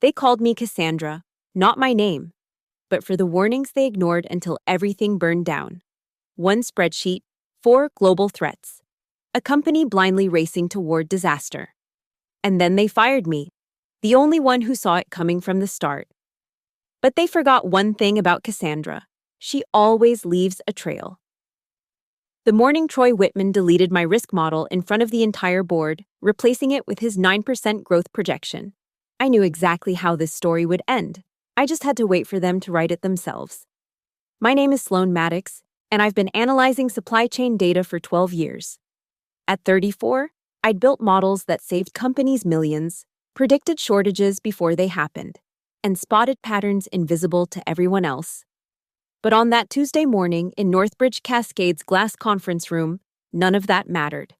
They called me Cassandra, not my name, but for the warnings they ignored until everything burned down. One spreadsheet, 4 global threats. A company blindly racing toward disaster. And then they fired me, the only one who saw it coming from the start. But they forgot one thing about Cassandra. She always leaves a trail. The morning Troy Whitman deleted my risk model in front of the entire board, replacing it with his 9% growth projection. I knew exactly how this story would end. I just had to wait for them to write it themselves. My name is Sloan Maddox, and I've been analyzing supply chain data for 12 years. At 34, I'd built models that saved companies millions, predicted shortages before they happened, and spotted patterns invisible to everyone else. But on that Tuesday morning in Northbridge Cascade's glass conference room, none of that mattered.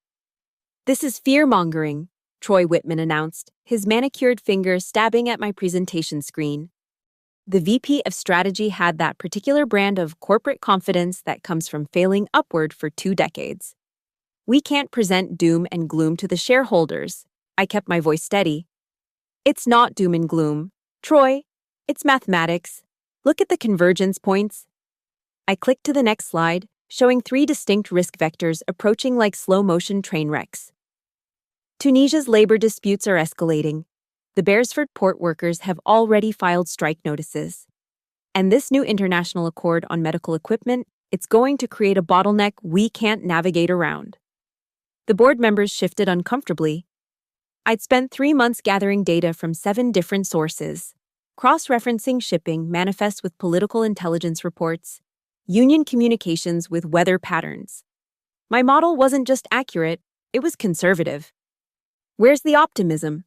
"This is fear-mongering," Troy Whitman announced, his manicured finger stabbing at my presentation screen. The VP of Strategy had that particular brand of corporate confidence that comes from failing upward for 2 decades. "We can't present doom and gloom to the shareholders." I kept my voice steady. "It's not doom and gloom, Troy. It's mathematics. Look at the convergence points." I clicked to the next slide, showing 3 distinct risk vectors approaching like slow-motion train wrecks. Tunisia's labor disputes are escalating. The Beresford port workers have already filed strike notices. And this new international accord on medical equipment, it's going to create a bottleneck we can't navigate around. The board members shifted uncomfortably. I'd spent 3 months gathering data from 7 different sources, cross-referencing shipping manifests with political intelligence reports, union communications with weather patterns. My model wasn't just accurate, it was conservative. "Where's the optimism?"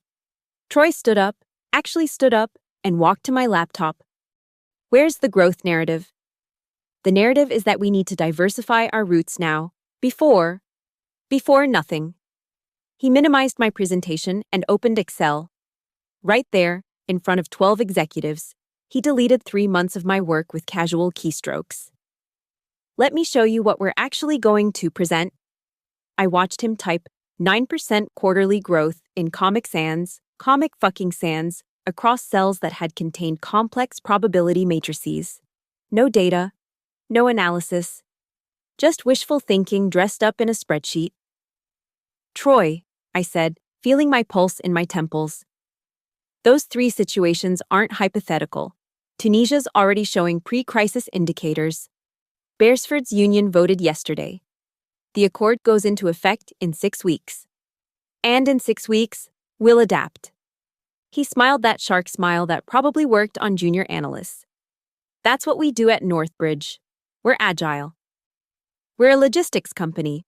Troy stood up, and walked to my laptop. "Where's the growth narrative?" "The narrative is that we need to diversify our routes now, before nothing." He minimized my presentation and opened Excel. Right there, in front of 12 executives, he deleted 3 months of my work with casual keystrokes. "Let me show you what we're actually going to present." I watched him type 9% quarterly growth in Comic fucking Sans, across cells that had contained complex probability matrices. No data, no analysis, just wishful thinking dressed up in a spreadsheet. "Troy," I said, feeling my pulse in my temples. "Those 3 situations aren't hypothetical. Tunisia's already showing pre-crisis indicators. Beresford's union voted yesterday. The accord goes into effect in 6 weeks. And in 6 weeks, we'll adapt." He smiled that shark smile that probably worked on junior analysts. "That's what we do at Northbridge. We're agile. We're a logistics company.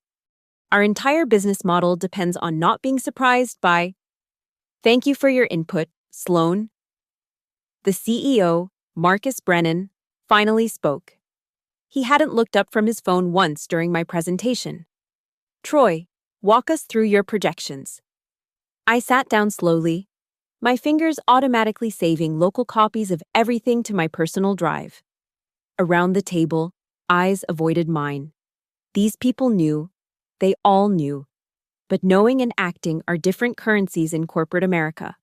Our entire business model depends on not being surprised by—" "Thank you for your input, Sloan." The CEO, Marcus Brennan, finally spoke. He hadn't looked up from his phone once during my presentation. "Troy, walk us through your projections." I sat down slowly, my fingers automatically saving local copies of everything to my personal drive. Around the table, eyes avoided mine. These people knew, they all knew, but knowing and acting are different currencies in corporate America.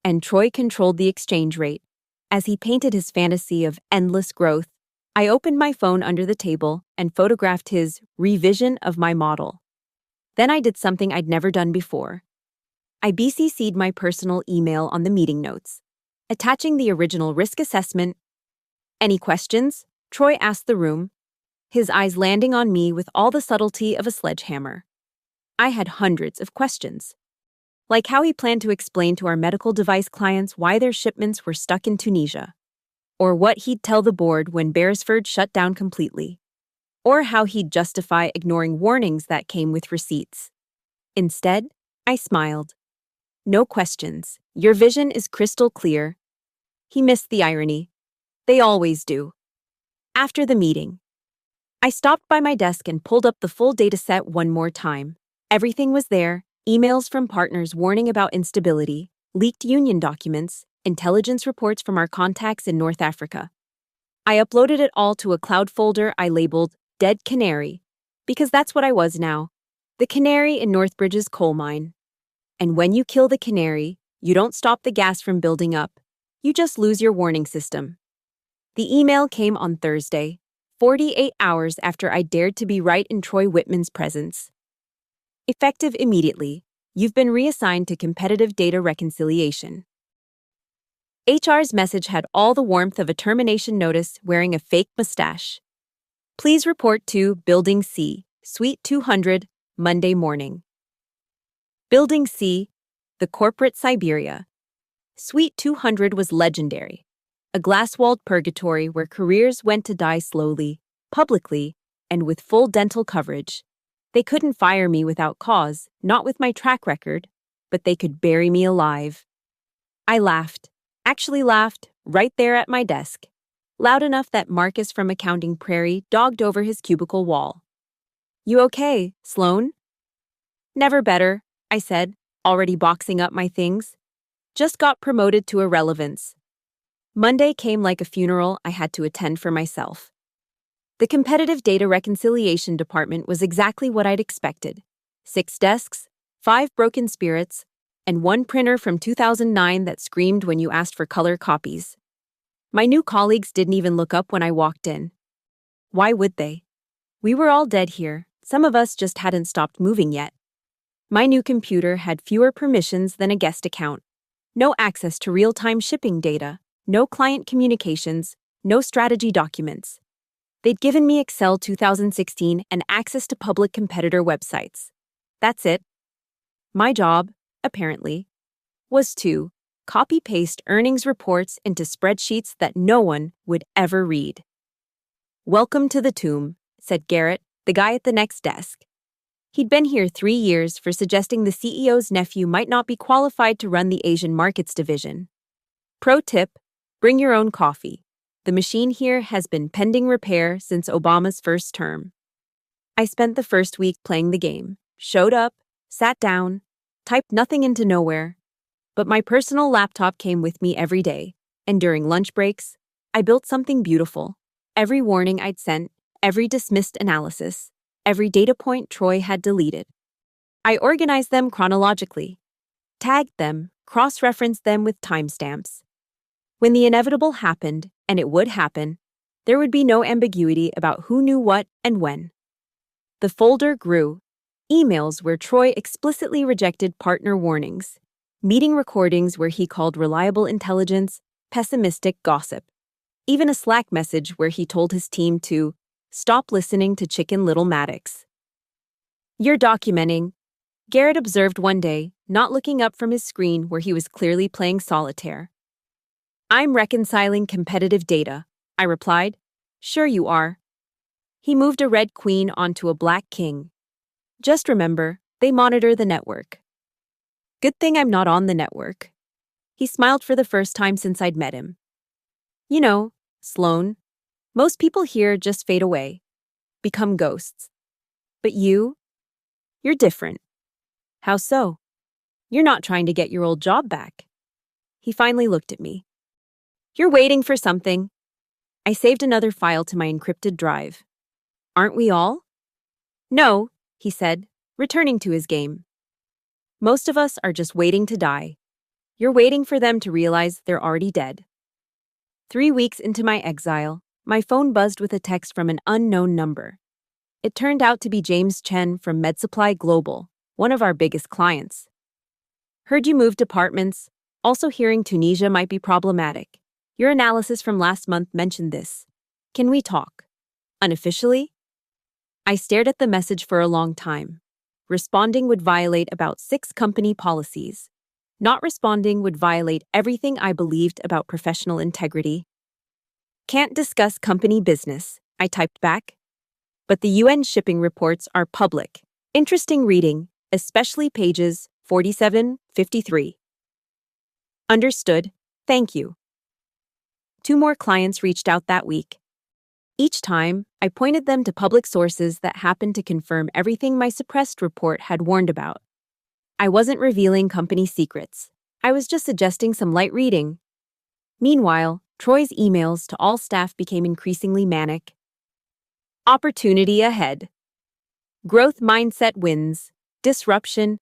And Troy controlled the exchange rate. As he painted his fantasy of endless growth, I opened my phone under the table and photographed his revision of my model. Then I did something I'd never done before. I BCC'd my personal email on the meeting notes, attaching the original risk assessment. "Any questions?" Troy asked the room, his eyes landing on me with all the subtlety of a sledgehammer. I had hundreds of questions. Like how he planned to explain to our medical device clients why their shipments were stuck in Tunisia, or what he'd tell the board when Beresford shut down completely, or how he'd justify ignoring warnings that came with receipts. Instead, I smiled. "No questions. Your vision is crystal clear." He missed the irony. They always do. After the meeting, I stopped by my desk and pulled up the full dataset one more time. Everything was there: emails from partners warning about instability, leaked union documents, intelligence reports from our contacts in North Africa. I uploaded it all to a cloud folder I labeled Dead Canary, because that's what I was now, the canary in Northbridge's coal mine. And when you kill the canary, you don't stop the gas from building up, You just lose your warning system. The email came on Thursday, 48 hours after I dared to be right in Troy Whitman's presence. Effective immediately, you've been reassigned to competitive data reconciliation. HR's message had all the warmth of a termination notice wearing a fake mustache. Please report to Building C, Suite 200, Monday morning. Building C, the corporate Siberia. Suite 200 was legendary, a glass-walled purgatory where careers went to die slowly, publicly, and with full dental coverage. They couldn't fire me without cause, not with my track record, but they could bury me alive. I laughed, right there at my desk, loud enough that Marcus from Accounting Prairie dogged over his cubicle wall. You okay, Sloan? Never better, I said, already boxing up my things. Just got promoted to irrelevance. Monday came like a funeral I had to attend for myself. The competitive data reconciliation department was exactly what I'd expected. 6 desks, 5 broken spirits, and 1 printer from 2009 that screamed when you asked for color copies. My new colleagues didn't even look up when I walked in. Why would they? We were all dead here. Some of us just hadn't stopped moving yet. My new computer had fewer permissions than a guest account. No access to real-time shipping data, no client communications, no strategy documents. They'd given me Excel 2016 and access to public competitor websites. That's it. My job, apparently, was to copy-paste earnings reports into spreadsheets that no one would ever read. Welcome to the tomb, said Garrett, the guy at the next desk. He'd been here 3 years for suggesting the CEO's nephew might not be qualified to run the Asian markets division. Pro tip, bring your own coffee. The machine here has been pending repair since Obama's first term. I spent the first week playing the game, showed up, sat down, typed nothing into nowhere. But my personal laptop came with me every day, and during lunch breaks, I built something beautiful. Every warning I'd sent, every dismissed analysis, every data point Troy had deleted. I organized them chronologically, tagged them, cross-referenced them with timestamps. When the inevitable happened, and it would happen, there would be no ambiguity about who knew what and when. The folder grew. Emails where Troy explicitly rejected partner warnings. Meeting recordings where he called reliable intelligence pessimistic gossip. Even a Slack message where he told his team to stop listening to Chicken Little Maddox. You're documenting, Garrett observed one day, not looking up from his screen where he was clearly playing solitaire. I'm reconciling competitive data, I replied. Sure you are. He moved a red queen onto a black king. Just remember, they monitor the network. Good thing I'm not on the network. He smiled for the first time since I'd met him. You know, Sloan, most people here just fade away, become ghosts. But you're different. How so? You're not trying to get your old job back. He finally looked at me. You're waiting for something. I saved another file to my encrypted drive. Aren't we all? No, he said, returning to his game. Most of us are just waiting to die. You're waiting for them to realize they're already dead. 3 weeks into my exile, my phone buzzed with a text from an unknown number. It turned out to be James Chen from MedSupply Global, one of our biggest clients. Heard you moved departments, also hearing Tunisia might be problematic. Your analysis from last month mentioned this. Can we talk? Unofficially? I stared at the message for a long time. Responding would violate about 6 company policies. Not responding would violate everything I believed about professional integrity. Can't discuss company business, I typed back. But the UN shipping reports are public. Interesting reading, especially pages 47-53. Understood. Thank you. 2 more clients reached out that week. Each time, I pointed them to public sources that happened to confirm everything my suppressed report had warned about. I wasn't revealing company secrets. I was just suggesting some light reading. Meanwhile, Troy's emails to all staff became increasingly manic. Opportunity ahead. Growth mindset wins. Disruption.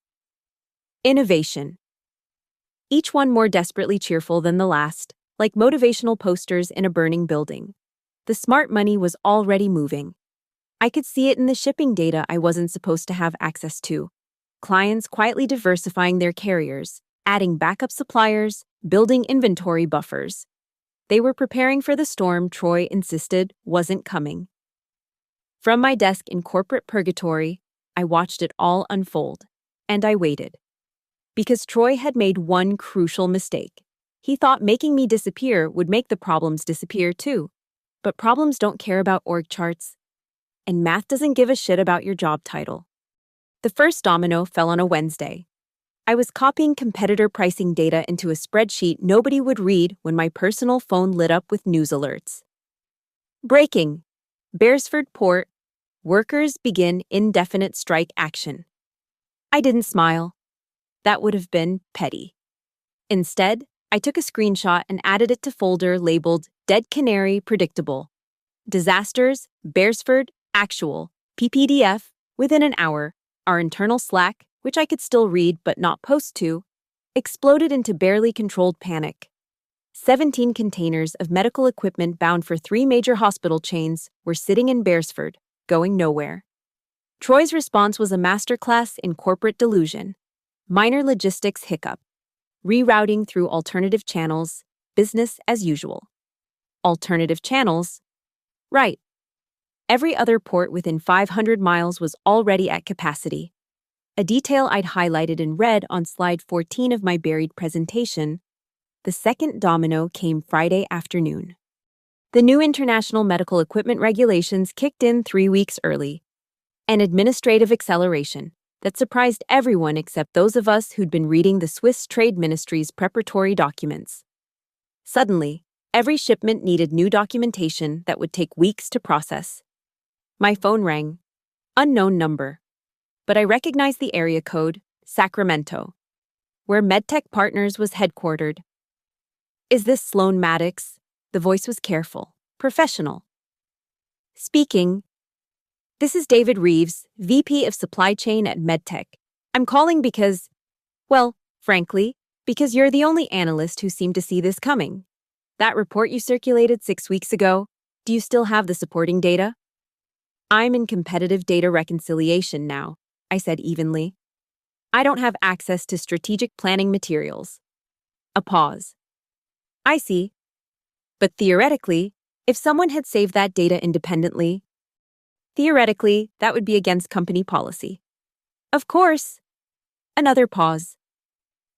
Innovation. Each one more desperately cheerful than the last. like motivational posters in a burning building. The smart money was already moving. I could see it in the shipping data I wasn't supposed to have access to. Clients quietly diversifying their carriers, adding backup suppliers, building inventory buffers. They were preparing for the storm Troy insisted wasn't coming. From my desk in corporate purgatory, I watched it all unfold, and I waited. Because Troy had made one crucial mistake. He thought making me disappear would make the problems disappear too. But problems don't care about org charts, and math doesn't give a shit about your job title. The first domino fell on a Wednesday. I was copying competitor pricing data into a spreadsheet nobody would read when my personal phone lit up with news alerts. Breaking. Beresford Port. Workers begin indefinite strike action. I didn't smile. That would have been petty. Instead, I took a screenshot and added it to folder labeled Dead Canary Predictable. Disasters, Beresford, Actual, PPDF, within an hour. Our internal Slack, which I could still read but not post to, exploded into barely controlled panic. 17 containers of medical equipment bound for 3 major hospital chains were sitting in Beresford, going nowhere. Troy's response was a masterclass in corporate delusion. Minor logistics hiccup. Rerouting through alternative channels, business as usual. Alternative channels? Right. Every other port within 500 miles was already at capacity. A detail I'd highlighted in red on slide 14 of my buried presentation. The second domino came Friday afternoon. The new international medical equipment regulations kicked in 3 weeks early. An administrative acceleration that surprised everyone except those of us who'd been reading the Swiss Trade Ministry's preparatory documents. Suddenly, every shipment needed new documentation that would take weeks to process. My phone rang. Unknown number. But I recognized the area code, Sacramento, where MedTech Partners was headquartered. Is this Sloan Maddox? The voice was careful, professional. Speaking. This is David Reeves, VP of Supply Chain at MedTech. I'm calling because, well, frankly, because you're the only analyst who seemed to see this coming. That report you circulated 6 weeks ago, do you still have the supporting data? I'm in competitive data reconciliation now, I said evenly. I don't have access to strategic planning materials. A pause. I see. But theoretically, if someone had saved that data independently, theoretically, that would be against company policy. Of course. Another pause.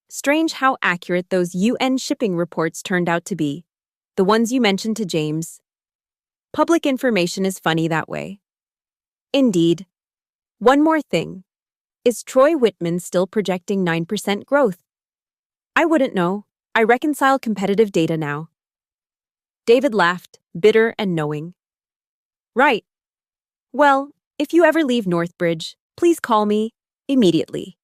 Strange how accurate those UN shipping reports turned out to be. The ones you mentioned to James. Public information is funny that way. Indeed. One more thing. Is Troy Whitman still projecting 9% growth? I wouldn't know. I reconcile competitive data now. David laughed, bitter and knowing. Right. Well, if you ever leave Northbridge, please call me immediately.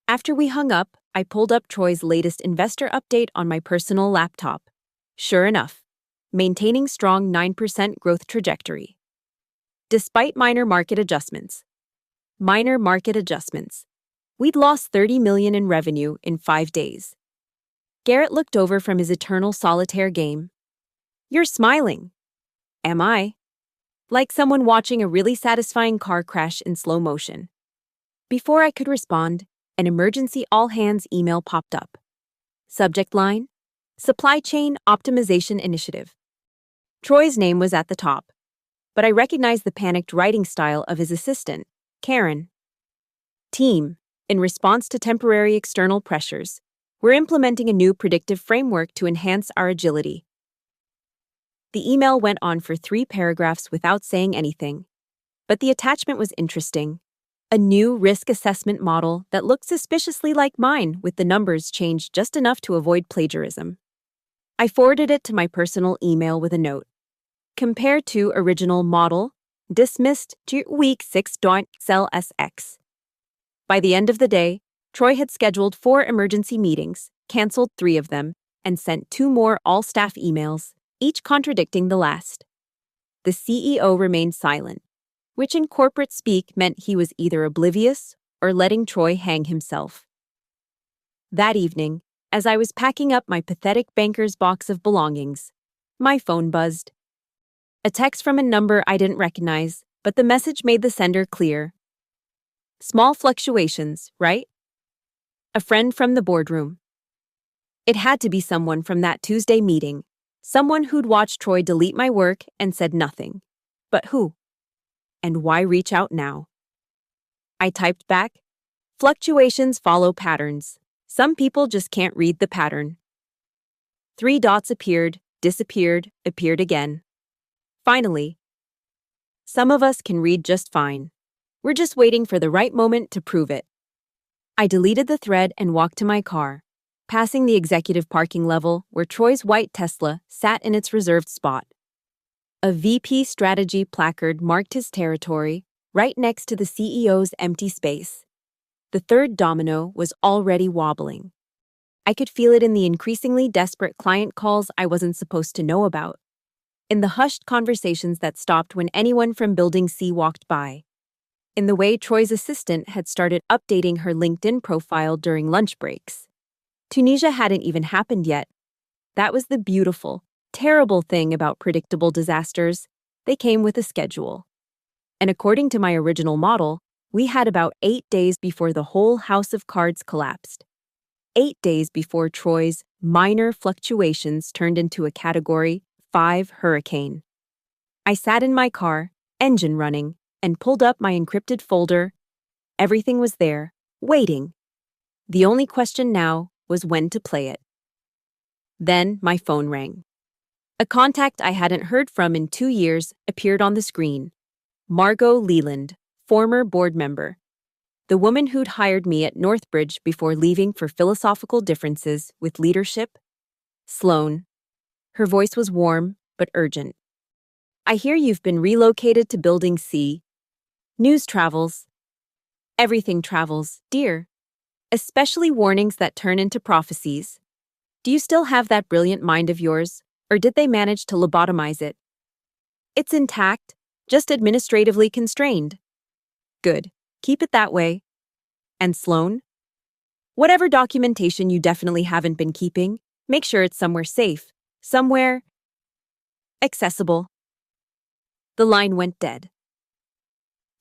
After we hung up, I pulled up Troy's latest investor update on my personal laptop. Sure enough, maintaining strong 9% growth trajectory. Despite minor market adjustments, we'd lost $30 million in revenue in 5 days. Garrett looked over from his eternal solitaire game. You're smiling. Am I? Like someone watching a really satisfying car crash in slow motion. Before I could respond, an emergency all-hands email popped up. Subject line: Supply Chain Optimization Initiative. Troy's name was at the top, but I recognized the panicked writing style of his assistant, Karen. Team, in response to temporary external pressures, we're implementing a new predictive framework to enhance our agility. The email went on for 3 paragraphs without saying anything, but the attachment was interesting. A new risk assessment model that looked suspiciously like mine, with the numbers changed just enough to avoid plagiarism. I forwarded it to my personal email with a note. Compared to original model, dismissed to week 6.cell-SX. By the end of the day, Troy had scheduled 4 emergency meetings, canceled 3 of them, and sent 2 more all-staff emails, each contradicting the last. The CEO remained silent, which in corporate speak meant he was either oblivious or letting Troy hang himself. That evening, As I was packing up my pathetic banker's box of belongings, my phone buzzed. A text from a number I didn't recognize, but the message made the sender clear. Small fluctuations, right? A friend from the boardroom. It had to be someone from that Tuesday meeting, someone who'd watched Troy delete my work and said nothing. But who? And why reach out now? I typed back, fluctuations follow patterns. Some people just can't read the pattern. 3 dots appeared, disappeared, appeared again. Finally, some of us can read just fine. We're just waiting for the right moment to prove it. I deleted the thread and walked to my car, passing the executive parking level where Troy's white Tesla sat in its reserved spot. A VP strategy placard marked his territory, right next to the CEO's empty space. The third domino was already wobbling. I could feel it in the increasingly desperate client calls I wasn't supposed to know about, in the hushed conversations that stopped when anyone from Building C walked by, in the way Troy's assistant had started updating her LinkedIn profile during lunch breaks. Tunisia hadn't even happened yet. That was the beautiful, terrible thing about predictable disasters. They came with a schedule. And according to my original model, we had about 8 days before the whole house of cards collapsed. 8 days before Troy's minor fluctuations turned into a Category 5 hurricane. I sat in my car, engine running, and pulled up my encrypted folder. Everything was there, waiting. The only question now was when to play it. Then my phone rang. A contact I hadn't heard from in 2 years appeared on the screen. Margot Leland, former board member. The woman who'd hired me at Northbridge before leaving for philosophical differences with leadership. Sloan. Her voice was warm, but urgent. I hear you've been relocated to Building C. News travels. Everything travels, dear. Especially warnings that turn into prophecies. Do you still have that brilliant mind of yours, or did they manage to lobotomize it? It's intact, just administratively constrained. Good. Keep it that way. And Sloan? Whatever documentation you definitely haven't been keeping, make sure it's somewhere safe, somewhere accessible. The line went dead.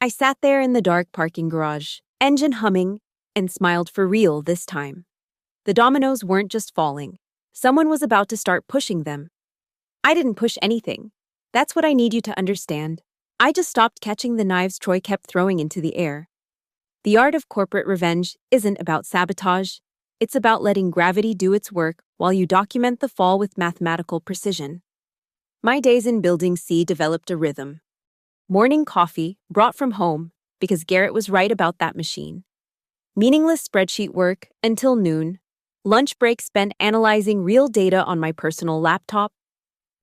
I sat there in the dark parking garage, engine humming, and smiled for real this time. The dominoes weren't just falling. Someone was about to start pushing them. I didn't push anything. That's what I need you to understand. I just stopped catching the knives Troy kept throwing into the air. The art of corporate revenge isn't about sabotage. It's about letting gravity do its work while you document the fall with mathematical precision. My days in Building C developed a rhythm. Morning coffee, brought from home, because Garrett was right about that machine. Meaningless spreadsheet work until noon. Lunch break spent analyzing real data on my personal laptop.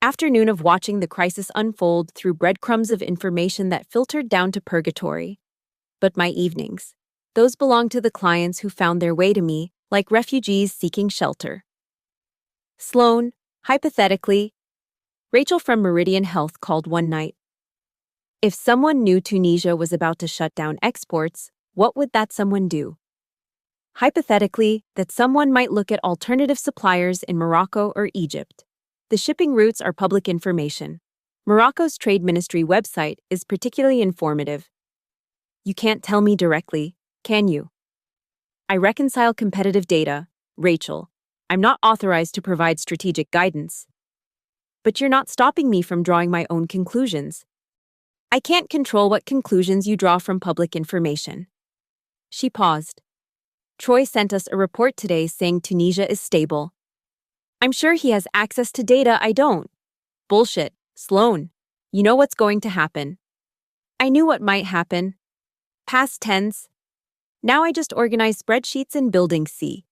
Afternoon of watching the crisis unfold through breadcrumbs of information that filtered down to purgatory. But my evenings, those belonged to the clients who found their way to me like refugees seeking shelter. Sloan, hypothetically, Rachel from Meridian Health called one night. If someone knew Tunisia was about to shut down exports, what would that someone do? Hypothetically, that someone might look at alternative suppliers in Morocco or Egypt. The shipping routes are public information. Morocco's Trade Ministry website is particularly informative. You can't tell me directly, can you? I reconcile competitive data, Rachel. I'm not authorized to provide strategic guidance. But you're not stopping me from drawing my own conclusions. I can't control what conclusions you draw from public information. She paused. Troy sent us a report today saying Tunisia is stable. I'm sure he has access to data I don't. Bullshit, Sloan. You know what's going to happen. I knew what might happen. Past tense. Now I just organize spreadsheets in Building C.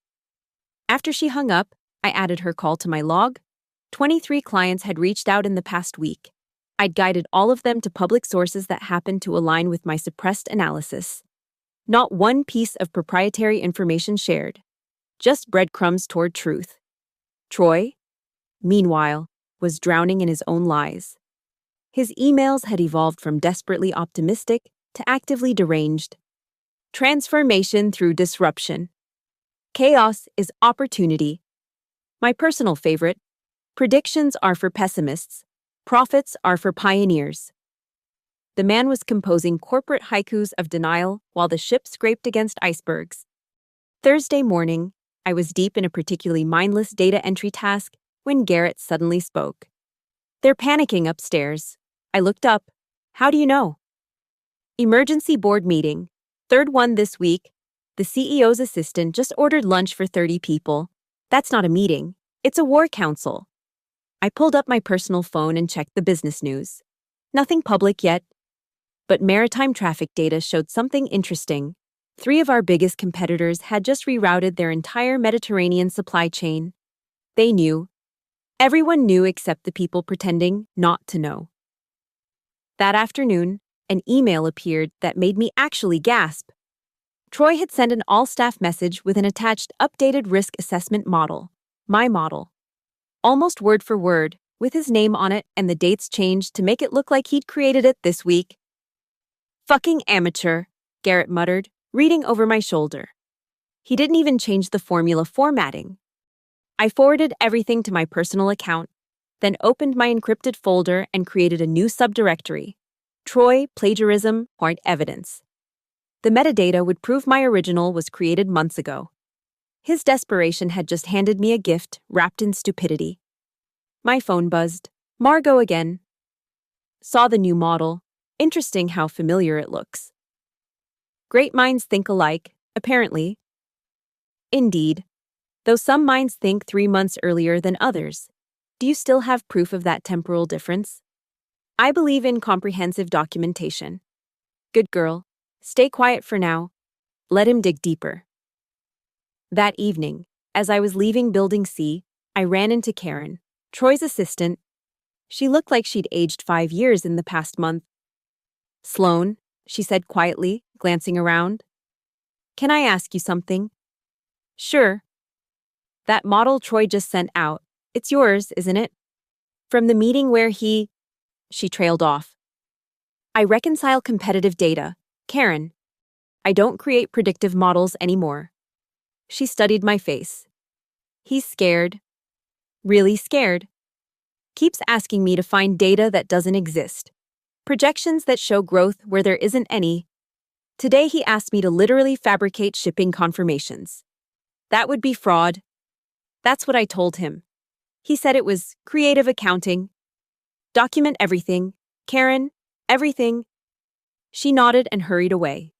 After she hung up, I added her call to my log. 23 clients had reached out in the past week. I'd guided all of them to public sources that happened to align with my suppressed analysis. Not one piece of proprietary information shared. Just breadcrumbs toward truth. Troy, meanwhile, was drowning in his own lies. His emails had evolved from desperately optimistic to actively deranged. Transformation through disruption. Chaos is opportunity, My personal favorite: predictions are for pessimists, profits are for pioneers. The man was composing corporate haikus of denial while the ship scraped against icebergs. Thursday morning, I was deep in a particularly mindless data entry task when Garrett suddenly spoke. "They're panicking upstairs." I looked up. "How do you know?" "Emergency board meeting. Third one this week. The CEO's assistant just ordered lunch for 30 people. That's not a meeting. It's a war council." I pulled up my personal phone and checked the business news. Nothing public yet, but maritime traffic data showed something interesting. 3 of our biggest competitors had just rerouted their entire Mediterranean supply chain. They knew. Everyone knew except the people pretending not to know. That afternoon, an email appeared that made me actually gasp. Troy had sent an all-staff message with an attached updated risk assessment model. My model. Almost word for word, with his name on it and the dates changed to make it look like he'd created it this week. "Fucking amateur," Garrett muttered, reading over my shoulder. He didn't even change the formula formatting. I forwarded everything to my personal account, then opened my encrypted folder and created a new subdirectory: Troy plagiarism point evidence. The metadata would prove my original was created months ago. His desperation had just handed me a gift wrapped in stupidity. My phone buzzed. Margot again. Saw the new model. Interesting how familiar it looks. Great minds think alike, apparently. Indeed. Though some minds think 3 months earlier than others. Do you still have proof of that temporal difference? I believe in comprehensive documentation. Good girl. Stay quiet for now. Let him dig deeper. That evening, as I was leaving Building C, I ran into Karen, Troy's assistant. She looked like she'd aged 5 years in the past month. "Sloan," she said quietly, glancing around. "Can I ask you something?" "Sure." "That model Troy just sent out, it's yours, isn't it? From the meeting where he..." She trailed off. "I reconcile competitive data, Karen. I don't create predictive models anymore." She studied my face. "He's scared. Really scared. Keeps asking me to find data that doesn't exist. Projections that show growth where there isn't any. Today he asked me to literally fabricate shipping confirmations. That would be fraud." That's what I told him. He said it was creative accounting. "Document everything, Karen, everything." She nodded and hurried away.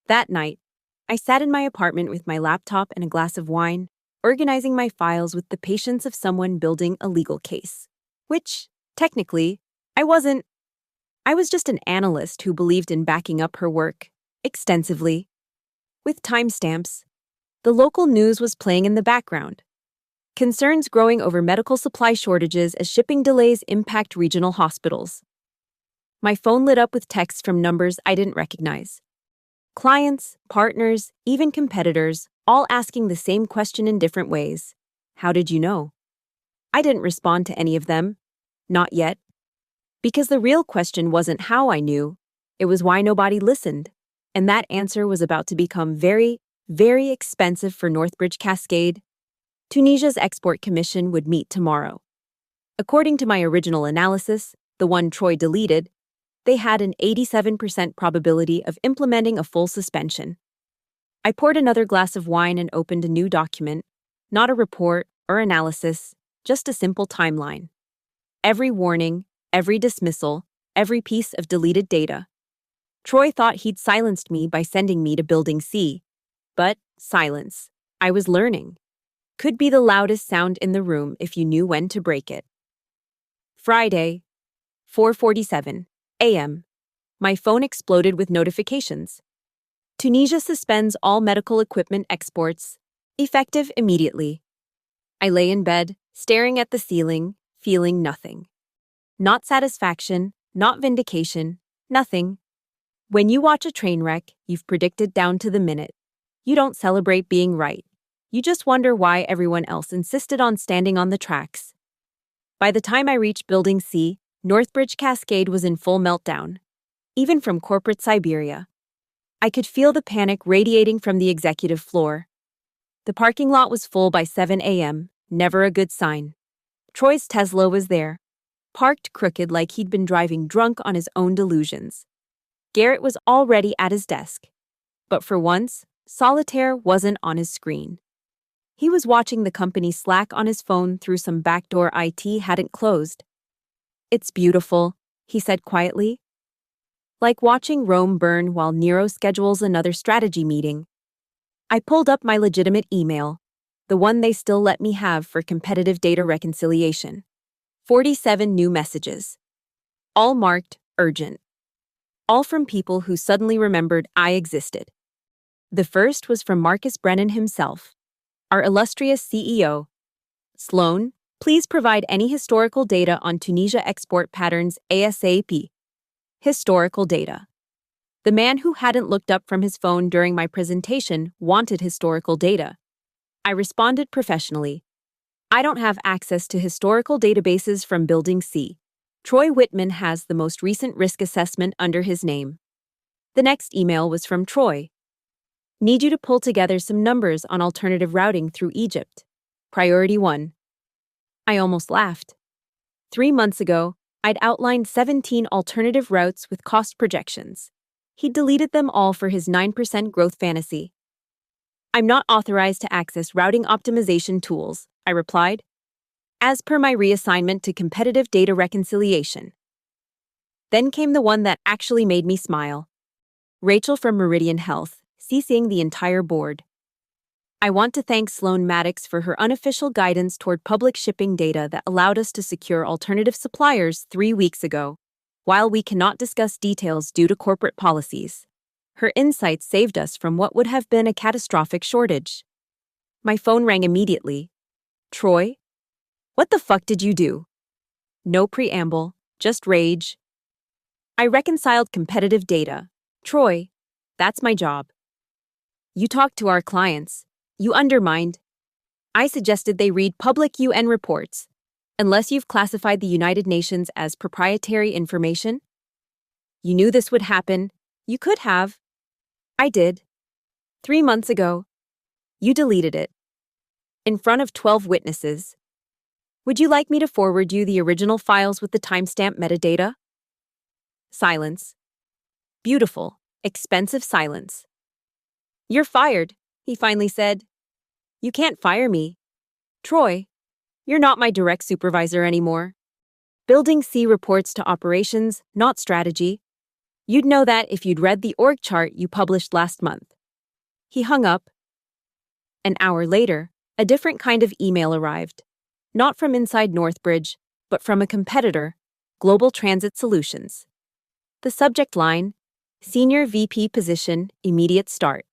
That night, I sat in my apartment with my laptop and a glass of wine, organizing my files with the patience of someone building a legal case. Which, technically, I wasn't. I was just an analyst who believed in backing up her work, extensively. With timestamps. The local news was playing in the background. Concerns growing over medical supply shortages as shipping delays impact regional hospitals. My phone lit up with texts from numbers I didn't recognize. Clients, partners, even competitors, all asking the same question in different ways. How did you know? I didn't respond to any of them. Not yet. Because the real question wasn't how I knew, it was why nobody listened. And that answer was about to become very, very expensive for Northbridge Cascade. Tunisia's export commission would meet tomorrow. According to my original analysis, the one Troy deleted, they had an 87% probability of implementing a full suspension. I poured another glass of wine and opened a new document, not a report or analysis, just a simple timeline. Every warning, every dismissal, every piece of deleted data. Troy thought he'd silenced me by sending me to Building C. But silence. I was learning. Could be the loudest sound in the room if you knew when to break it. Friday, 4:47 a.m. My phone exploded with notifications. Tunisia suspends all medical equipment exports, effective immediately. I lay in bed, staring at the ceiling, feeling nothing. Not satisfaction, not vindication, nothing. When you watch a train wreck, you've predicted down to the minute. You don't celebrate being right. You just wonder why everyone else insisted on standing on the tracks. By the time I reached Building C, Northbridge Cascade was in full meltdown. Even from corporate Siberia. I could feel the panic radiating from the executive floor. The parking lot was full by 7 a.m., never a good sign. Troy's Tesla was there, parked crooked like he'd been driving drunk on his own delusions. Garrett was already at his desk. But for once, solitaire wasn't on his screen. He was watching the company Slack on his phone through some backdoor IT hadn't closed. "It's beautiful," he said quietly. "Like watching Rome burn while Nero schedules another strategy meeting." I pulled up my legitimate email, the one they still let me have for competitive data reconciliation. 47 new messages. All marked urgent. All from people who suddenly remembered I existed. The first was from Marcus Brennan himself, our illustrious CEO. "Sloan, please provide any historical data on Tunisia export patterns ASAP." Historical data. The man who hadn't looked up from his phone during my presentation wanted historical data. I responded professionally. "I don't have access to historical databases from Building C. Troy Whitman has the most recent risk assessment under his name." The next email was from Troy. "Need you to pull together some numbers on alternative routing through Egypt. Priority 1. I almost laughed. 3 months ago, I'd outlined 17 alternative routes with cost projections. He'd deleted them all for his 9% growth fantasy. "I'm not authorized to access routing optimization tools," I replied, "as per my reassignment to competitive data reconciliation." Then came the one that actually made me smile. Rachel from Meridian Health, CCing the entire board. "I want to thank Sloan Maddox for her unofficial guidance toward public shipping data that allowed us to secure alternative suppliers 3 weeks ago. While we cannot discuss details due to corporate policies, her insights saved us from what would have been a catastrophic shortage." My phone rang immediately. "Troy? What the fuck did you do?" No preamble, just rage. "I reconciled competitive data. Troy, that's my job. You talked to our clients. You undermined. I suggested they read public UN reports, unless you've classified the United Nations as proprietary information. You knew this would happen. You could have." "I did. 3 months ago. You deleted it. In front of 12 witnesses. Would you like me to forward you the original files with the timestamp metadata?" Silence. Beautiful, expensive silence. "You're fired," he finally said. "You can't fire me. Troy, you're not my direct supervisor anymore. Building C reports to operations, not strategy. You'd know that if you'd read the org chart you published last month." He hung up. An hour later, a different kind of email arrived. Not from inside Northbridge, but from a competitor, Global Transit Solutions. The subject line, Senior VP position, immediate start.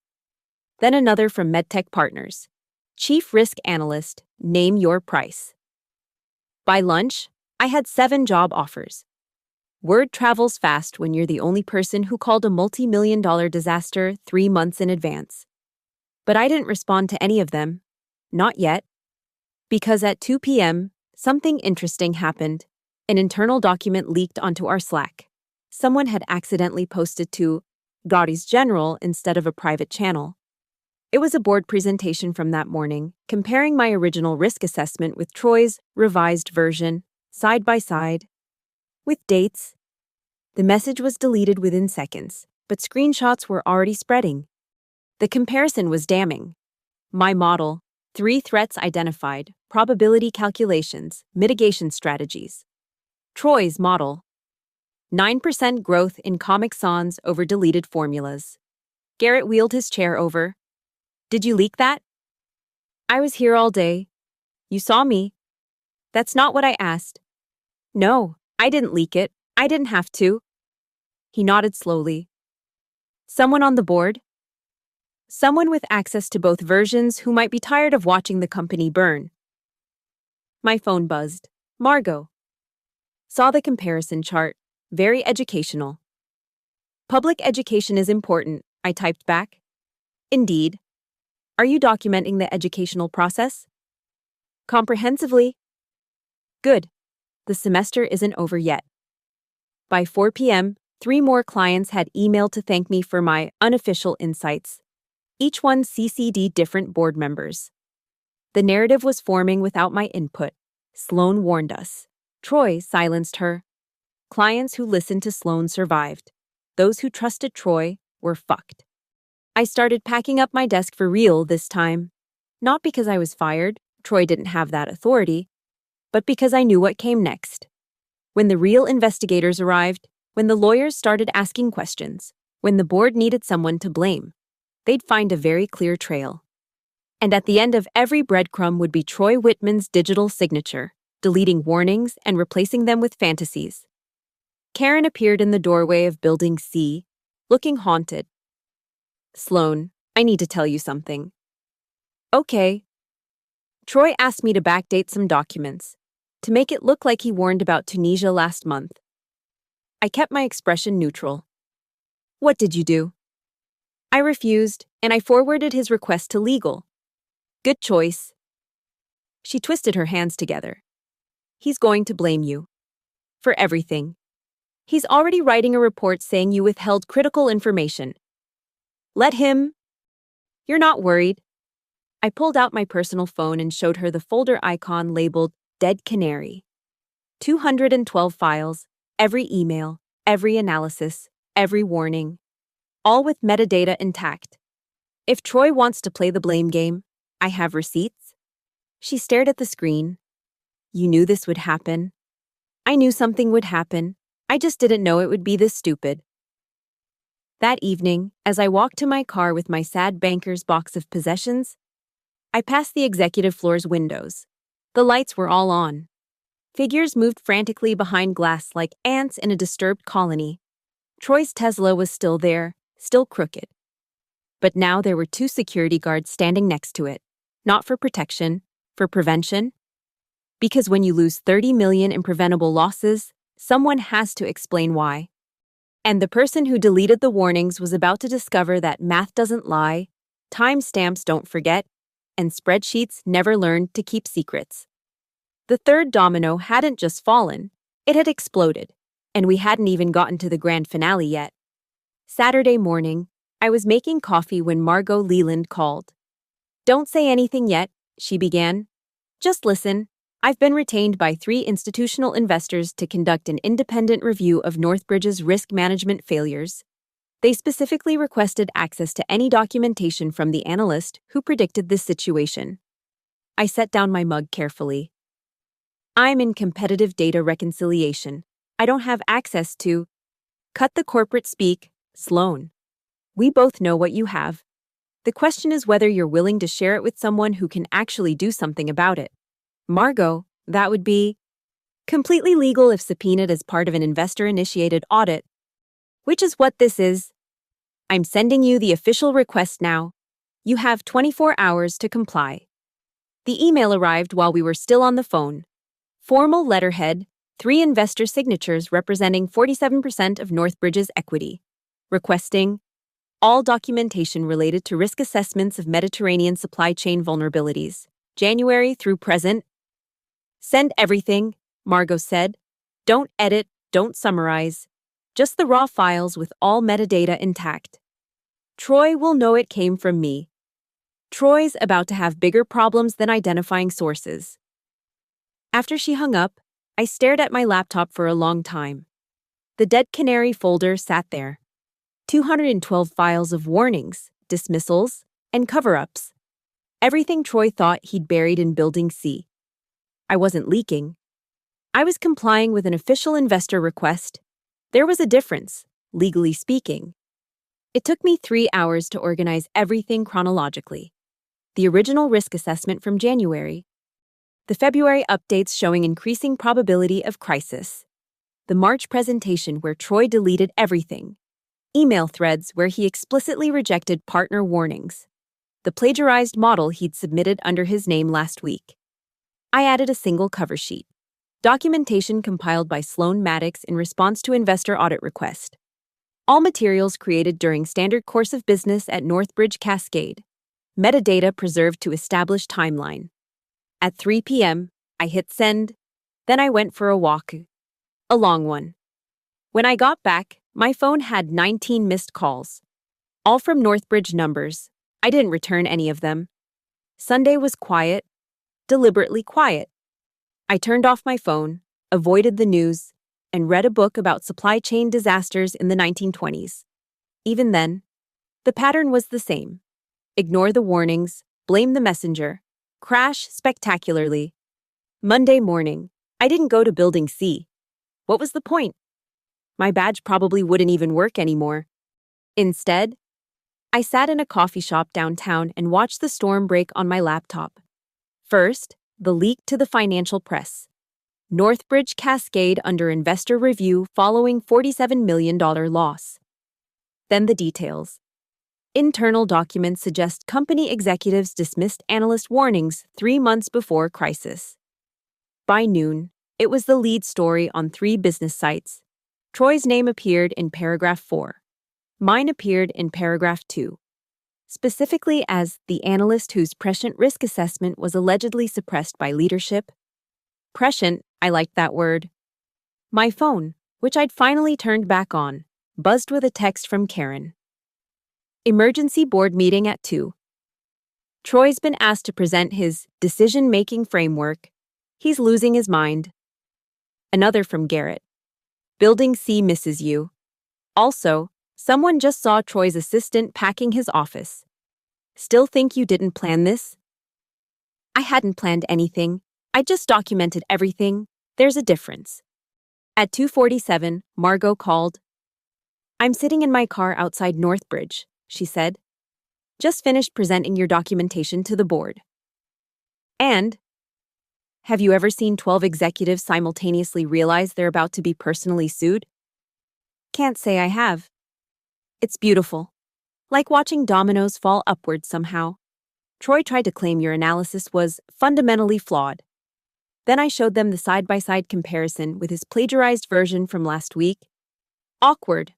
Then another from MedTech Partners. Chief Risk Analyst, name your price. By lunch, I had 7 job offers. Word travels fast when you're the only person who called a multi-million-dollar disaster 3 months in advance. But I didn't respond to any of them. Not yet. Because at 2 p.m., something interesting happened. An internal document leaked onto our Slack. Someone had accidentally posted to Gaudí's General instead of a private channel. It was a board presentation from that morning, comparing my original risk assessment with Troy's revised version, side by side, with dates. The message was deleted within seconds, but screenshots were already spreading. The comparison was damning. My model, 3 threats identified, probability calculations, mitigation strategies. Troy's model, 9% growth in Comic Sans over deleted formulas. Garrett wheeled his chair over. "Did you leak that?" "I was here all day. You saw me." "That's not what I asked." "No, I didn't leak it. I didn't have to." He nodded slowly. "Someone on the board?" "Someone with access to both versions who might be tired of watching the company burn." My phone buzzed. Margot. Saw the comparison chart. Very educational. "Public education is important," I typed back. "Indeed. Are you documenting the educational process?" "Comprehensively." "Good. The semester isn't over yet." By 4 p.m., 3 more clients had emailed to thank me for my unofficial insights. Each one CC'd different board members. The narrative was forming without my input. Sloan warned us. Troy silenced her. Clients who listened to Sloan survived. Those who trusted Troy were fucked. I started packing up my desk for real this time. Not because I was fired, Troy didn't have that authority, but because I knew what came next. When the real investigators arrived, when the lawyers started asking questions, when the board needed someone to blame, they'd find a very clear trail. And at the end of every breadcrumb would be Troy Whitman's digital signature, deleting warnings and replacing them with fantasies. Karen appeared in the doorway of Building C, looking haunted. Sloan, I need to tell you something. Okay. Troy asked me to backdate some documents, to make it look like he warned about Tunisia last month. I kept my expression neutral. What did you do? I refused, and I forwarded his request to legal. Good choice. She twisted her hands together. He's going to blame you. For everything. He's already writing a report saying you withheld critical information. Let him. You're not worried. I pulled out my personal phone and showed her the folder icon labeled Dead Canary. 212 files, every email, every analysis, every warning. All with metadata intact. If Troy wants to play the blame game, I have receipts. She stared at the screen. You knew this would happen. I knew something would happen. I just didn't know it would be this stupid. That evening, as I walked to my car with my sad banker's box of possessions, I passed the executive floor's windows. The lights were all on. Figures moved frantically behind glass like ants in a disturbed colony. Troy's Tesla was still there, still crooked. But now there were 2 security guards standing next to it. Not for protection, for prevention. Because when you lose 30 million in preventable losses, someone has to explain why. And the person who deleted the warnings was about to discover that math doesn't lie, timestamps don't forget, and spreadsheets never learned to keep secrets. The third domino hadn't just fallen, it had exploded, and we hadn't even gotten to the grand finale yet. Saturday morning, I was making coffee when Margot Leland called. Don't say anything yet, she began. Just listen. I've been retained by 3 institutional investors to conduct an independent review of Northbridge's risk management failures. They specifically requested access to any documentation from the analyst who predicted this situation. I set down my mug carefully. I'm in competitive data reconciliation. I don't have access to. Cut the corporate speak, Sloan. We both know what you have. The question is whether you're willing to share it with someone who can actually do something about it. Margot, that would be completely legal if subpoenaed as part of an investor-initiated audit, which is what this is. I'm sending you the official request now. You have 24 hours to comply. The email arrived while we were still on the phone. Formal letterhead, 3 investor signatures representing 47% of Northbridge's equity, requesting all documentation related to risk assessments of Mediterranean supply chain vulnerabilities, January through present. Send everything, Margot said. Don't edit, don't summarize. Just the raw files with all metadata intact. Troy will know it came from me. Troy's about to have bigger problems than identifying sources. After she hung up, I stared at my laptop for a long time. The Dead Canary folder sat there. 212 files of warnings, dismissals, and cover-ups. Everything Troy thought he'd buried in Building C. I wasn't leaking. I was complying with an official investor request. There was a difference, legally speaking. It took me 3 hours to organize everything chronologically. The original risk assessment from January. The February updates showing increasing probability of crisis. The March presentation where Troy deleted everything. Email threads where he explicitly rejected partner warnings. The plagiarized model he'd submitted under his name last week. I added a single cover sheet. Documentation compiled by Sloan Maddox in response to investor audit request. All materials created during standard course of business at Northbridge Cascade. Metadata preserved to establish timeline. At 3 p.m., I hit send. Then I went for a walk. A long one. When I got back, my phone had 19 missed calls. All from Northbridge numbers. I didn't return any of them. Sunday was quiet, deliberately quiet. I turned off my phone, avoided the news, and read a book about supply chain disasters in the 1920s. Even then, the pattern was the same. Ignore the warnings, blame the messenger, crash spectacularly. Monday morning, I didn't go to Building C. What was the point? My badge probably wouldn't even work anymore. Instead, I sat in a coffee shop downtown and watched the storm break on my laptop. First, the leak to the financial press. Northbridge cascade under investor review following $47 million loss. Then the details. Internal documents suggest company executives dismissed analyst warnings 3 months before crisis. By noon, it was the lead story on 3 business sites. Troy's name appeared in paragraph 4. Mine appeared in paragraph 2. Specifically as the analyst whose prescient risk assessment was allegedly suppressed by leadership. Prescient, I liked that word. My phone, which I'd finally turned back on, buzzed with a text from Karen. Emergency board meeting at 2. Troy's been asked to present his decision-making framework. He's losing his mind. Another from Garrett. Building C misses you. Also, someone just saw Troy's assistant packing his office. Still think you didn't plan this? I hadn't planned anything. I just documented everything. There's a difference. At 2:47, Margot called. I'm sitting in my car outside Northbridge, she said. Just finished presenting your documentation to the board. And, have you ever seen 12 executives simultaneously realize they're about to be personally sued? Can't say I have. It's beautiful. Like watching dominoes fall upwards somehow. Troy tried to claim your analysis was fundamentally flawed. Then I showed them the side-by-side comparison with his plagiarized version from last week. Awkward.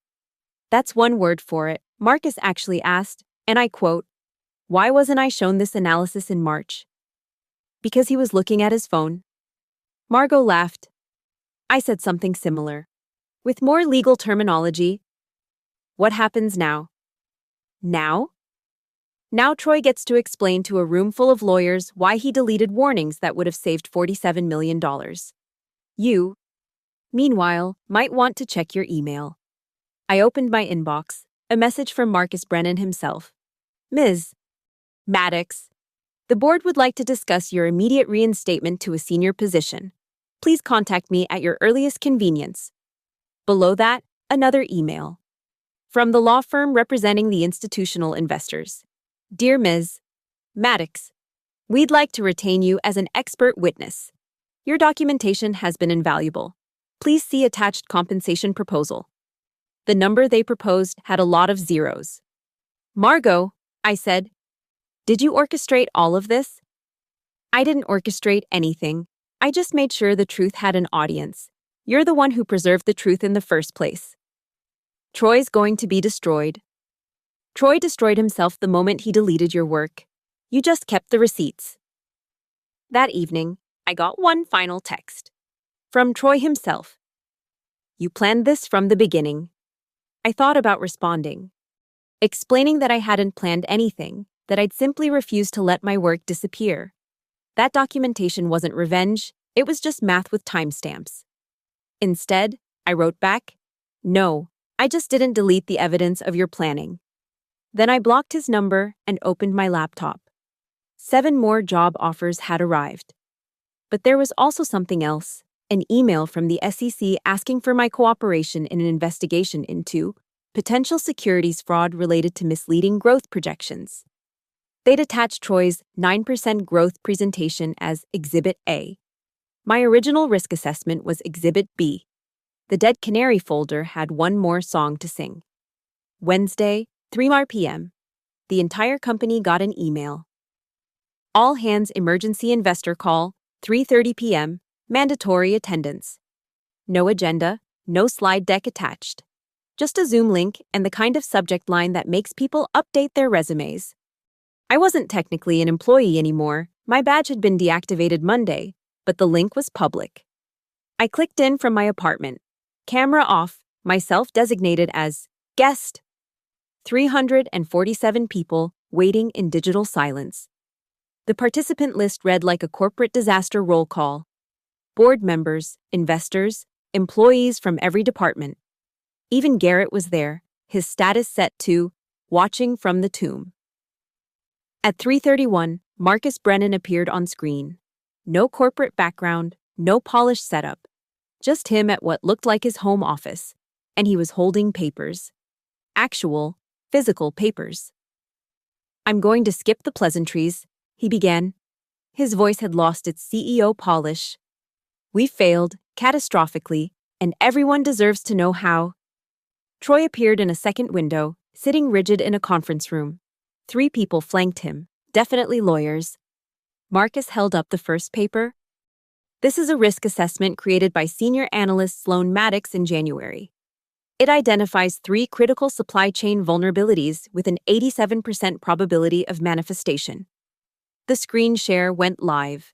That's one word for it. Marcus actually asked, and I quote, "Why wasn't I shown this analysis in March?" Because he was looking at his phone. Margot laughed. I said something similar. With more legal terminology. What happens now? Now? Now Troy gets to explain to a room full of lawyers why he deleted warnings that would have saved $47 million. You, meanwhile, might want to check your email. I opened my inbox, a message from Marcus Brennan himself. Ms. Maddox, the board would like to discuss your immediate reinstatement to a senior position. Please contact me at your earliest convenience. Below that, another email. From the law firm representing the institutional investors. Dear Ms. Maddox, we'd like to retain you as an expert witness. Your documentation has been invaluable. Please see attached compensation proposal. The number they proposed had a lot of zeros. Margot, I said, did you orchestrate all of this? I didn't orchestrate anything. I just made sure the truth had an audience. You're the one who preserved the truth in the first place. Troy's going to be destroyed. Troy destroyed himself the moment he deleted your work. You just kept the receipts. That evening, I got one final text. From Troy himself. You planned this from the beginning. I thought about responding. Explaining that I hadn't planned anything, that I'd simply refused to let my work disappear. That documentation wasn't revenge, it was just math with timestamps. Instead, I wrote back, no, I just didn't delete the evidence of your planning. Then I blocked his number and opened my laptop. 7 more job offers had arrived. But there was also something else, an email from the SEC asking for my cooperation in an investigation into potential securities fraud related to misleading growth projections. They'd attached Troy's 9% growth presentation as Exhibit A. My original risk assessment was Exhibit B. The Dead Canary folder had one more song to sing. Wednesday, 3 p.m. The entire company got an email. All hands emergency investor call, 3:30 p.m., mandatory attendance. No agenda, no slide deck attached. Just a Zoom link and the kind of subject line that makes people update their resumes. I wasn't technically an employee anymore. My badge had been deactivated Monday, but the link was public. I clicked in from my apartment. Camera off, myself designated as guest. 347 people, waiting in digital silence. The participant list read like a corporate disaster roll call. Board members, investors, employees from every department. Even Garrett was there, his status set to watching from the tomb. At 3:31, Marcus Brennan appeared on screen. No corporate background, no polished setup. Just him at what looked like his home office. And he was holding papers. Actual, physical papers. "I'm going to skip the pleasantries," he began. His voice had lost its CEO polish. "We failed, catastrophically, and everyone deserves to know how." Troy appeared in a second window, sitting rigid in a conference room. 3 people flanked him, definitely lawyers. Marcus held up the first paper. "This is a risk assessment created by senior analyst Sloan Maddox in January. It identifies 3 critical supply chain vulnerabilities with an 87% probability of manifestation." The screen share went live.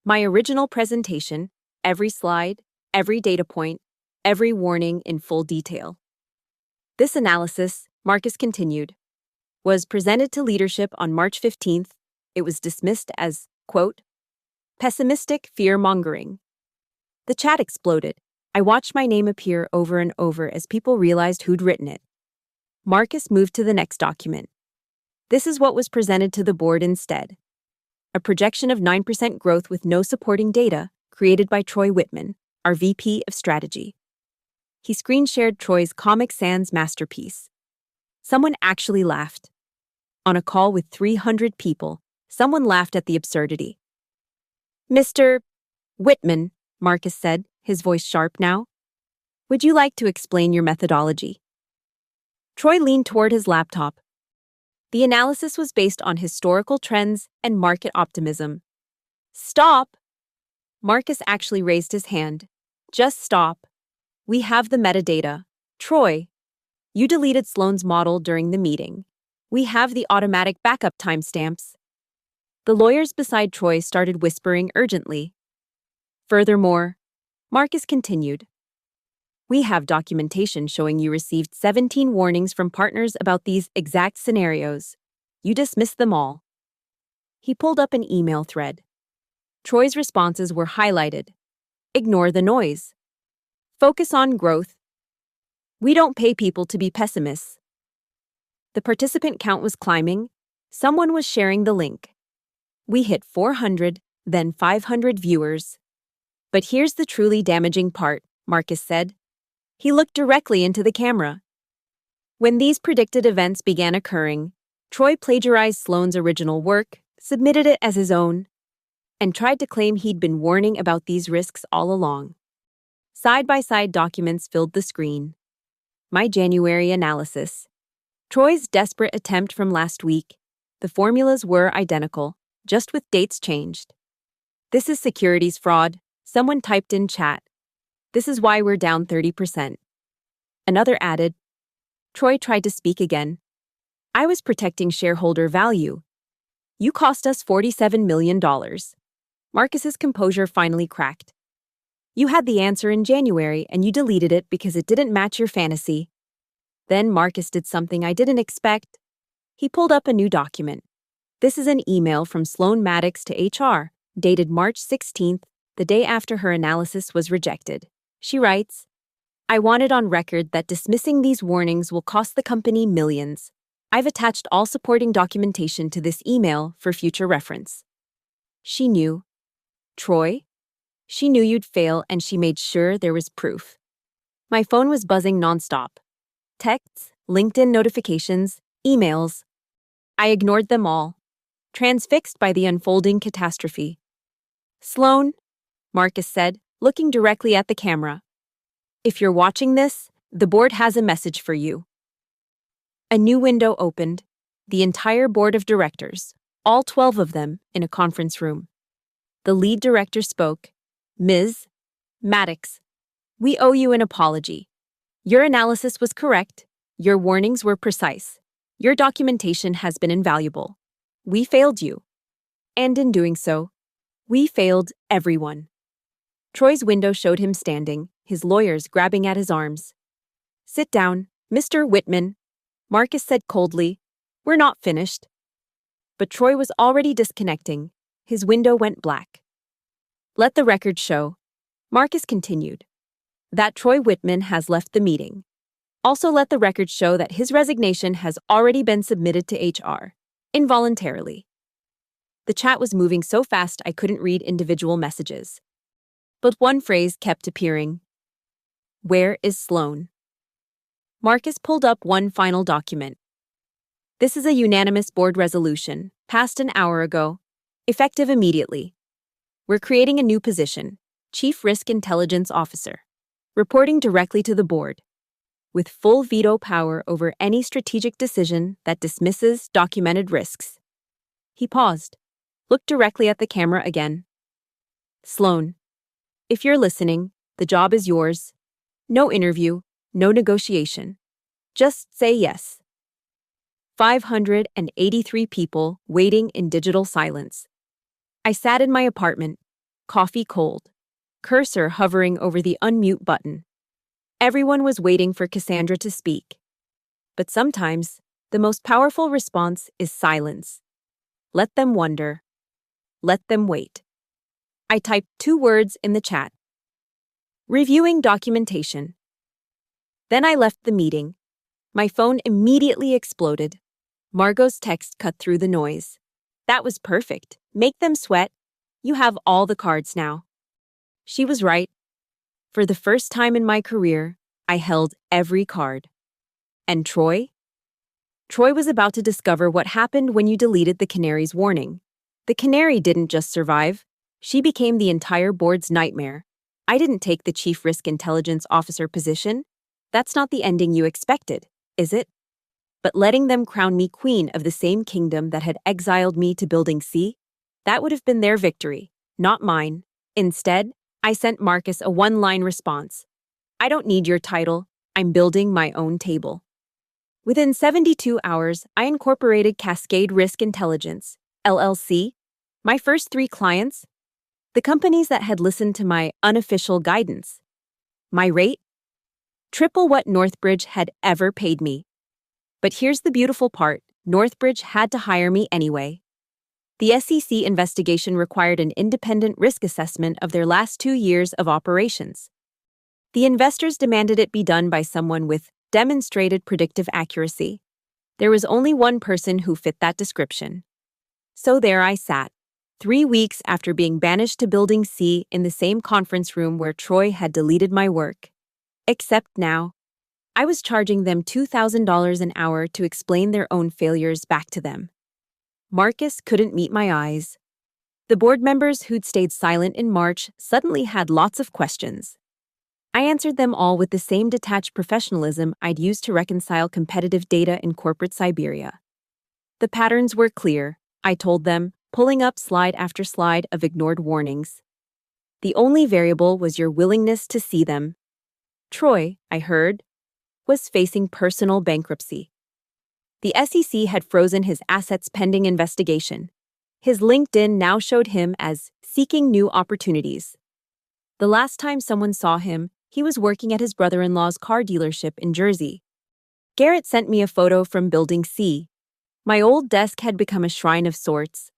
My original presentation, every slide, every data point, every warning in full detail. "This analysis," Marcus continued, "was presented to leadership on March 15th. It was dismissed as, quote, pessimistic fear-mongering." The chat exploded. I watched my name appear over and over as people realized who'd written it. Marcus moved to the next document. This is what was presented to the board instead. A projection of 9% growth with no supporting data, created by Troy Whitman, our VP of Strategy. He screen-shared Troy's Comic Sans masterpiece. Someone actually laughed. On a call with 300 people, someone laughed at the absurdity. "Mr. Whitman," Marcus said, his voice sharp now, "would you like to explain your methodology?" Troy leaned toward his laptop. The analysis was based on historical trends and market optimism. "Stop!" Marcus actually raised his hand. "Just stop. We have the metadata. Troy, you deleted Sloan's model during the meeting. We have the automatic backup timestamps." The lawyers beside Troy started whispering urgently. "Furthermore," Marcus continued, "we have documentation showing you received 17 warnings from partners about these exact scenarios. You dismissed them all." He pulled up an email thread. Troy's responses were highlighted. "Ignore the noise. Focus on growth. We don't pay people to be pessimists." The participant count was climbing. Someone was sharing the link. We hit 400, then 500 viewers. "But here's the truly damaging part," Marcus said. He looked directly into the camera. "When these predicted events began occurring, Troy plagiarized Sloan's original work, submitted it as his own, and tried to claim he'd been warning about these risks all along." Side-by-side documents filled the screen. My January analysis. Troy's desperate attempt from last week. The formulas were identical, just with dates changed. "This is securities fraud," someone typed in chat. "This is why we're down 30%. Another added. Troy tried to speak again. "I was protecting shareholder value. You cost us $47 million. Marcus's composure finally cracked. "You had the answer in January and you deleted it because it didn't match your fantasy." Then Marcus did something I didn't expect. He pulled up a new document. This is an email from Sloan Maddox to HR, dated March 16th, the day after her analysis was rejected. She writes, "I want it on record that dismissing these warnings will cost the company millions. I've attached all supporting documentation to this email for future reference." She knew. Troy? She knew you'd fail and she made sure there was proof. My phone was buzzing nonstop. Texts, LinkedIn notifications, emails. I ignored them all, transfixed by the unfolding catastrophe. "Sloan," Marcus said, looking directly at the camera, "if you're watching this, the board has a message for you." A new window opened. The entire board of directors, all 12 of them, in a conference room. The lead director spoke. "Ms. Maddox, we owe you an apology. Your analysis was correct. Your warnings were precise. Your documentation has been invaluable. We failed you. And in doing so, we failed everyone." Troy's window showed him standing, his lawyers grabbing at his arms. "Sit down, Mr. Whitman," Marcus said coldly. "We're not finished. But Troy was already disconnecting. His window went black. Let the record show, Marcus continued, that Troy Whitman has left the meeting. Also let the record show that his resignation has already been submitted to HR, involuntarily. The chat was moving so fast I couldn't read individual messages. But one phrase kept appearing. Where is Sloan? Marcus pulled up one final document. This is a unanimous board resolution, passed an hour ago, effective immediately. We're creating a new position, Chief Risk Intelligence Officer, reporting directly to the board, with full veto power over any strategic decision that dismisses documented risks. He paused, looked directly at the camera again. Sloan, if you're listening, the job is yours. No interview, no negotiation. Just say yes. 583 people waiting in digital silence. I sat in my apartment, coffee cold, cursor hovering over the unmute button. Everyone was waiting for Cassandra to speak. But sometimes, the most powerful response is silence. Let them wonder. Let them wait. I typed 2 words in the chat. Reviewing documentation. Then I left the meeting. My phone immediately exploded. Margot's text cut through the noise. That was perfect. Make them sweat. You have all the cards now. She was right. For the first time in my career, I held every card. And Troy? Troy was about to discover what happened when you deleted the canary's warning. The canary didn't just survive. She became the entire board's nightmare. I didn't take the Chief Risk Intelligence Officer position. That's not the ending you expected, is it? But letting them crown me queen of the same kingdom that had exiled me to Building C? That would have been their victory, not mine. Instead, I sent Marcus a one-line response. I don't need your title. I'm building my own table. Within 72 hours, I incorporated Cascade Risk Intelligence, LLC. My first 3 clients, the companies that had listened to my unofficial guidance. My rate? Triple what Northbridge had ever paid me. But here's the beautiful part, Northbridge had to hire me anyway. The SEC investigation required an independent risk assessment of their last 2 years of operations. The investors demanded it be done by someone with demonstrated predictive accuracy. There was only one person who fit that description. So there I sat, 3 weeks after being banished to Building C in the same conference room where Troy had deleted my work. Except now, I was charging them $2,000 an hour to explain their own failures back to them. Marcus couldn't meet my eyes. The board members who'd stayed silent in March suddenly had lots of questions. I answered them all with the same detached professionalism I'd used to reconcile competitive data in corporate Siberia. The patterns were clear, I told them, pulling up slide after slide of ignored warnings. The only variable was your willingness to see them. Troy, I heard, was facing personal bankruptcy. The SEC had frozen his assets pending investigation. His LinkedIn now showed him as seeking new opportunities. The last time someone saw him, he was working at his brother-in-law's car dealership in Jersey. Garrett sent me a photo from Building C. My old desk had become a shrine of sorts.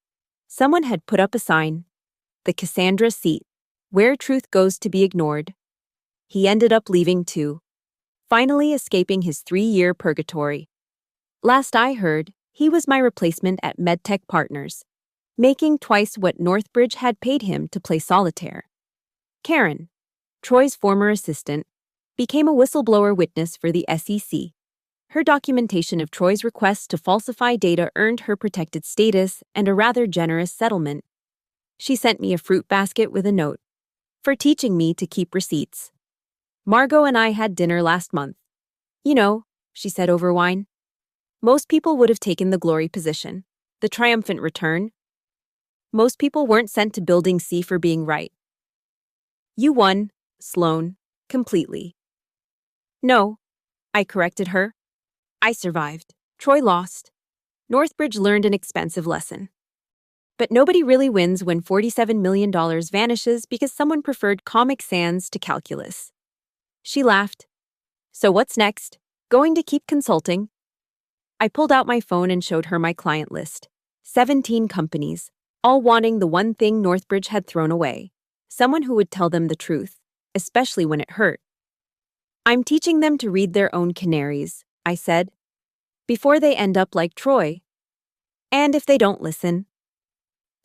Someone had put up a sign, the Cassandra seat, where truth goes to be ignored. He ended up leaving too, finally escaping his 3-year purgatory. Last I heard, he was my replacement at MedTech Partners, making twice what Northbridge had paid him to play solitaire. Karen, Troy's former assistant, became a whistleblower witness for the SEC. Her documentation of Troy's request to falsify data earned her protected status and a rather generous settlement. She sent me a fruit basket with a note, for teaching me to keep receipts. Margot and I had dinner last month. You know, she said over wine. Most people would have taken the glory position, the triumphant return. Most people weren't sent to Building C for being right. You won, Sloan, completely. No, I corrected her. I survived. Troy lost. Northbridge learned an expensive lesson. But nobody really wins when $47 million vanishes because someone preferred Comic Sans to calculus. She laughed. So what's next? Going to keep consulting? I pulled out my phone and showed her my client list. 17 companies, all wanting the one thing Northbridge had thrown away: someone who would tell them the truth, especially when it hurt. "I'm teaching them to read their own canaries," I said, "before they end up like Troy. And if they don't listen,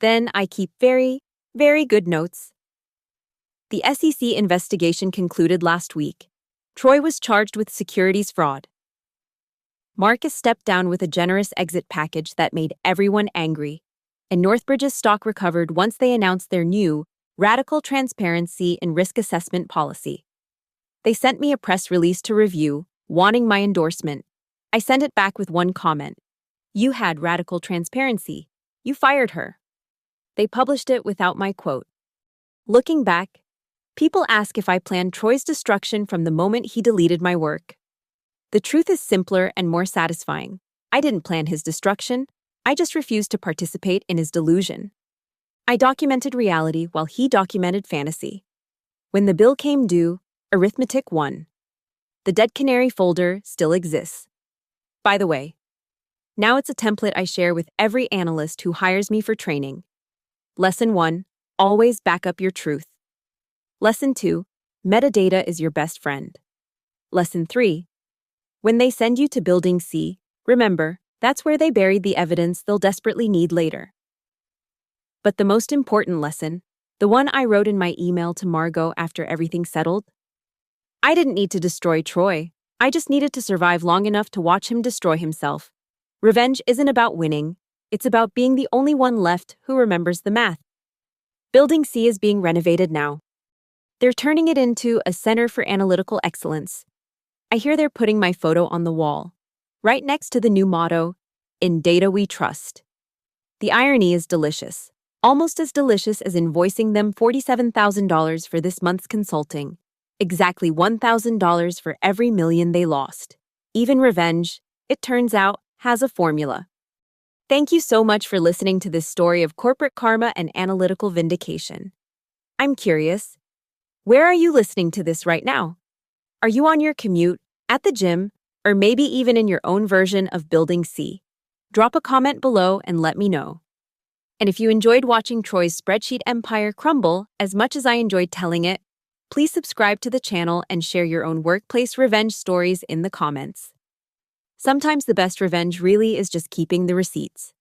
then I keep very, very good notes." The SEC investigation concluded last week. Troy was charged with securities fraud. Marcus stepped down with a generous exit package that made everyone angry, and Northbridge's stock recovered once they announced their new, radical transparency and risk assessment policy. They sent me a press release to review, wanting my endorsement. I sent it back with one comment: "You had radical transparency. You fired her." They published it without my quote. Looking back, people ask if I planned Troy's destruction from the moment he deleted my work. The truth is simpler and more satisfying. I didn't plan his destruction. I just refused to participate in his delusion. I documented reality while he documented fantasy. When the bill came due, arithmetic won. The dead canary folder still exists. By the way, now it's a template I share with every analyst who hires me for training. Lesson 1: always back up your truth. Lesson 2: metadata is your best friend. Lesson 3: when they send you to Building C, remember, that's where they buried the evidence they'll desperately need later. But the most important lesson, the one I wrote in my email to Margot after everything settled: I didn't need to destroy Troy. I just needed to survive long enough to watch him destroy himself. Revenge isn't about winning. It's about being the only one left who remembers the math. Building C is being renovated now. They're turning it into a center for analytical excellence. I hear they're putting my photo on the wall, right next to the new motto, "In Data We Trust." The irony is delicious, almost as delicious as invoicing them $47,000 for this month's consulting. Exactly $1,000 for every million they lost. Even revenge, it turns out, has a formula. Thank you so much for listening to this story of corporate karma and analytical vindication. I'm curious, where are you listening to this right now? Are you on your commute, at the gym, or maybe even in your own version of Building C? Drop a comment below and let me know. And if you enjoyed watching Troy's spreadsheet empire crumble as much as I enjoyed telling it, please subscribe to the channel and share your own workplace revenge stories in the comments. Sometimes the best revenge really is just keeping the receipts.